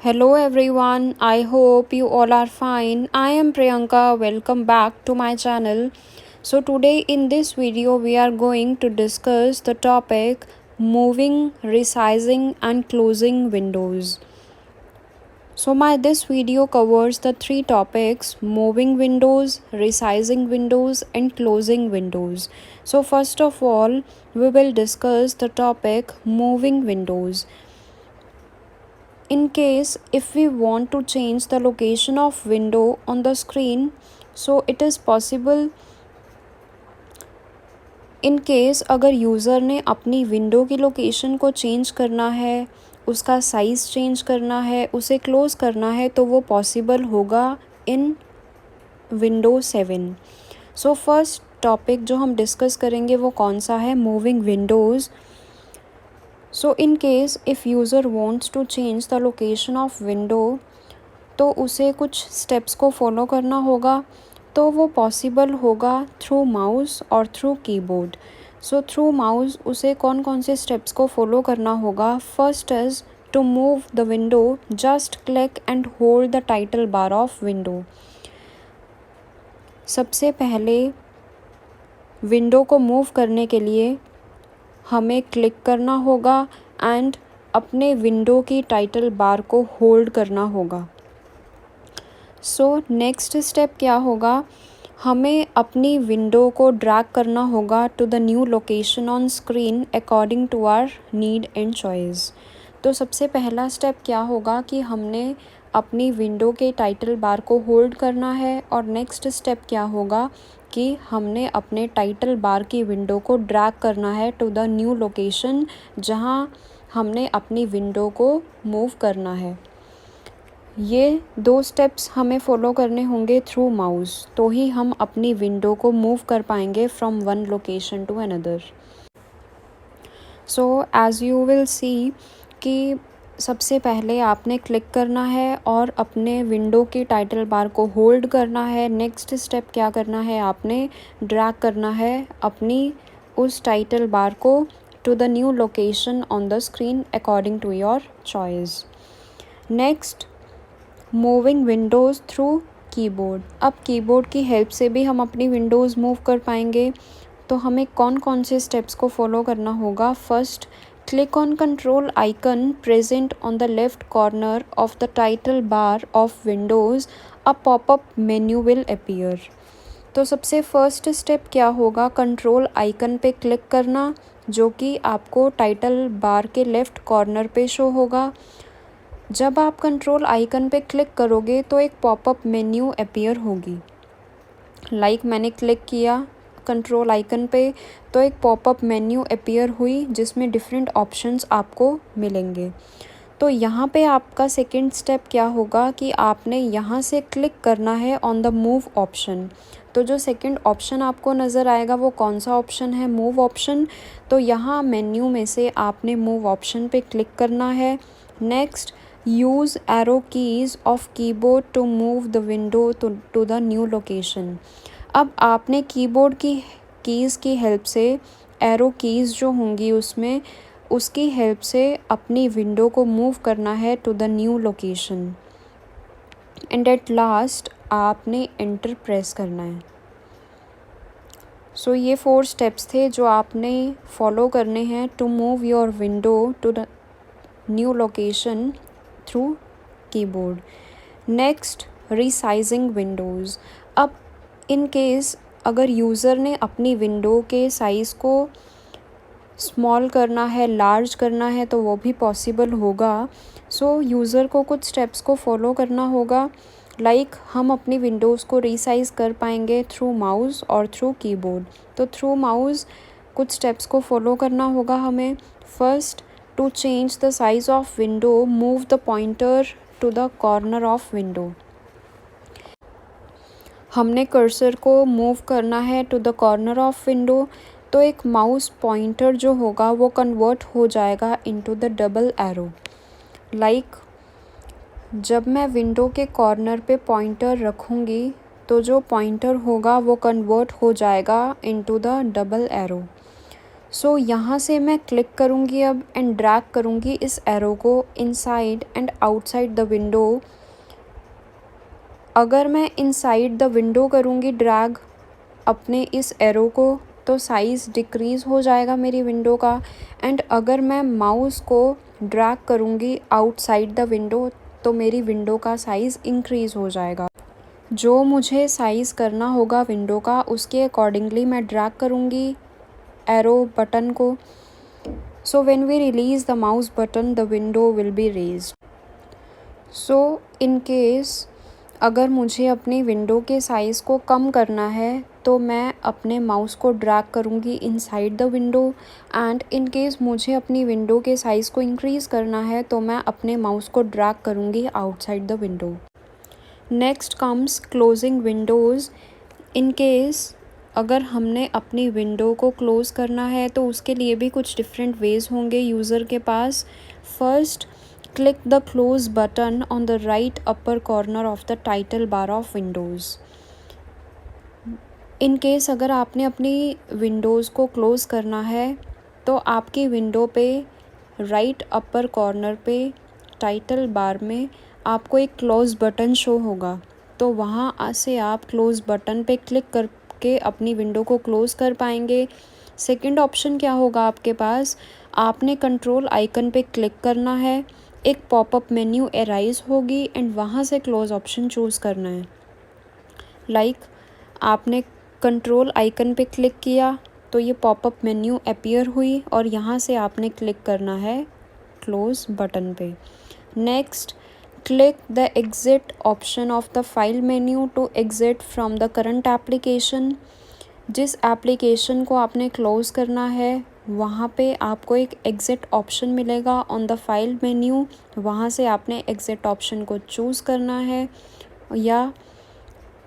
Hello everyone, I hope you all are fine. I am Priyanka. Welcome back to my channel. So today in this video we are going to discuss the topic moving, resizing and closing windows. So this video covers the three topics: moving windows, resizing windows and closing windows. So first of all, we will discuss the topic moving windows. In case if we want to change the location of window on the screen, so it is possible. In case अगर user ने अपनी window की location को change करना है, उसका size change करना है, उसे क्लोज़ करना है, तो वो पॉसिबल होगा in window 7। So first topic जो हम डिस्कस करेंगे वो कौन सा है? Moving windows. So in case if user wants to change the location of window, तो उसे कुछ स्टेप्स को फॉलो करना होगा। तो वो पॉसिबल होगा थ्रू माउस और through keyboard. So through mouse उसे कौन कौन से स्टेप्स को फॉलो करना होगा? First is to move the window, just click and hold the title bar of window. सबसे पहले विंडो को मूव करने के लिए हमें क्लिक करना होगा एंड अपने विंडो की टाइटल बार को होल्ड करना होगा। सो नेक्स्ट स्टेप क्या होगा? हमें अपनी विंडो को ड्रैग करना होगा to the new location on screen according to our need and choice. तो सबसे पहला स्टेप क्या होगा कि हमने अपनी विंडो के टाइटल बार को होल्ड करना है, और नेक्स्ट स्टेप क्या होगा कि हमने अपने टाइटल बार की विंडो को ड्रैग करना है टू द न्यू लोकेशन जहां हमने अपनी विंडो को मूव करना है। ये दो स्टेप्स हमें फॉलो करने होंगे थ्रू माउस, तो ही हम अपनी विंडो को मूव कर पाएंगे from one location to another. So as you will see कि सबसे पहले आपने क्लिक करना है और अपने विंडो की टाइटल बार को होल्ड करना है। नेक्स्ट स्टेप क्या करना है? आपने ड्रैग करना है अपनी उस टाइटल बार को to the new location on the screen according to your choice. Next, moving windows through keyboard. अब कीबोर्ड की हेल्प से भी हम अपनी विंडोज़ मूव कर पाएंगे। तो हमें कौन कौन से स्टेप्स को फॉलो करना होगा? First, click on control icon present on the left corner of the title bar of Windows, a popup menu will appear. तो सबसे फर्स्ट स्टेप क्या होगा? कंट्रोल आइकन पे क्लिक करना, जो कि आपको टाइटल बार के लेफ़्ट कॉर्नर पे शो होगा। जब आप कंट्रोल आइकन पे क्लिक करोगे तो एक पॉपअप मेन्यू अपीयर होगी। लाइक मैंने क्लिक किया कंट्रोल आइकन पे, तो एक पॉपअप मेन्यू अपीयर हुई जिसमें डिफरेंट ऑप्शंस आपको मिलेंगे। तो यहाँ पे आपका सेकंड स्टेप क्या होगा कि आपने यहाँ से क्लिक करना है ऑन द मूव ऑप्शन। तो जो सेकंड ऑप्शन आपको नज़र आएगा वो कौन सा ऑप्शन है? Move option. तो यहाँ मेन्यू में से आपने मूव ऑप्शन पे क्लिक करना है। Next, use arrow keys of keyboard to move the window to the new location. अब आपने कीबोर्ड की कीज़ की हेल्प से, एरो कीज़ जो होंगी उसमें, उसकी हेल्प से अपनी विंडो को मूव करना है to the new location. And at last आपने एंटर प्रेस करना है। सो ये 4 स्टेप्स थे जो आपने फॉलो करने हैं to move your window to the new location through keyboard. Next, resizing windows. अब इन केस अगर यूज़र ने अपनी विंडो के साइज़ को स्मॉल करना है, लार्ज करना है, तो वो भी पॉसिबल होगा। सो यूज़र को कुछ स्टेप्स को फॉलो करना होगा। लाइक हम अपनी विंडोज़ को रीसाइज़ कर पाएंगे थ्रू माउस और थ्रू कीबोर्ड। तो थ्रू माउस कुछ स्टेप्स को फॉलो करना होगा हमें। First, to change the size of window, move the pointer to the corner of window. हमने कर्सर को मूव करना है to the corner of window, तो एक माउस पॉइंटर जो होगा वो कन्वर्ट हो जाएगा into the double arrow. Like जब मैं विंडो के कॉर्नर पे पॉइंटर रखूँगी तो जो पॉइंटर होगा वो कन्वर्ट हो जाएगा इनटू द डबल एरो। सो यहाँ से मैं क्लिक करूँगी अब एंड ड्रैग करूँगी इस एरो को inside and outside the window. अगर मैं इनसाइड द विंडो करूँगी ड्रैग अपने इस एरो को तो साइज़ डिक्रीज़ हो जाएगा मेरी विंडो का। एंड अगर मैं माउस को ड्रैग करूँगी आउटसाइड द विंडो तो मेरी विंडो का साइज़ इंक्रीज़ हो जाएगा। जो मुझे साइज़ करना होगा विंडो का उसके अकॉर्डिंगली मैं ड्रैग करूँगी एरो बटन को। So when we release the mouse button the window will be raised. So in case अगर मुझे अपनी विंडो के साइज़ को कम करना है तो मैं अपने माउस को ड्रैग करूँगी inside the window. And in case मुझे अपनी विंडो के साइज़ को इंक्रीज़ करना है तो मैं अपने माउस को ड्रैग करूँगी outside the window. Next comes closing Windows. In case अगर हमने अपनी विंडो को क्लोज़ करना है तो उसके लिए भी कुछ डिफरेंट वेज़ होंगे यूज़र के पास। First, click the close button on the right upper corner of the title bar of Windows। In case अगर आपने अपनी विंडोज़ को क्लोज़ करना है तो आपकी विंडो पे राइट अपर कॉर्नर पे टाइटल बार में आपको एक क्लोज़ बटन शो होगा। तो वहाँ से आप क्लोज़ बटन पे क्लिक करके अपनी विंडो को क्लोज़ कर पाएंगे। सेकंड ऑप्शन क्या होगा आपके पास, आपने कंट्रोल आइकन पे क्लिक करना है, एक पॉपअप मेन्यू अराइज होगी एंड वहाँ से क्लोज़ ऑप्शन चूज़ करना है। आपने कंट्रोल आइकन पे क्लिक किया तो ये पॉपअप मेन्यू अपीयर हुई और यहाँ से आपने क्लिक करना है क्लोज़ बटन पे। Next, click the exit option of the file menu to exit from the current application. जिस एप्लीकेशन को आपने क्लोज़ करना है वहाँ पे आपको एक एग्ज़िट ऑप्शन मिलेगा ऑन द फाइल मेन्यू, वहाँ से आपने एग्ज़िट ऑप्शन को चूज़ करना है। या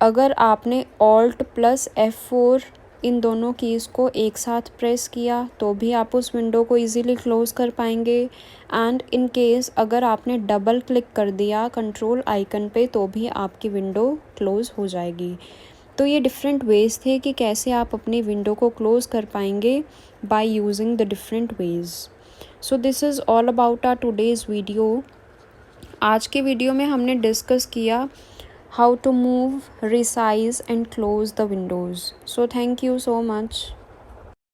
अगर आपने Alt+F4 इन दोनों कीज़ को एक साथ प्रेस किया तो भी आप उस विंडो को इजीली क्लोज़ कर पाएंगे। एंड इन केस अगर आपने डबल क्लिक कर दिया कंट्रोल आइकन पे तो भी आपकी विंडो क्लोज़ हो जाएगी। तो ये डिफरेंट वेज़ थे कि कैसे आप अपनी विंडो को क्लोज़ कर पाएंगे by using the different ways. So this is all about our today's video. आज के वीडियो में हमने डिस्कस किया how to move, resize and close the windows. So thank you so much.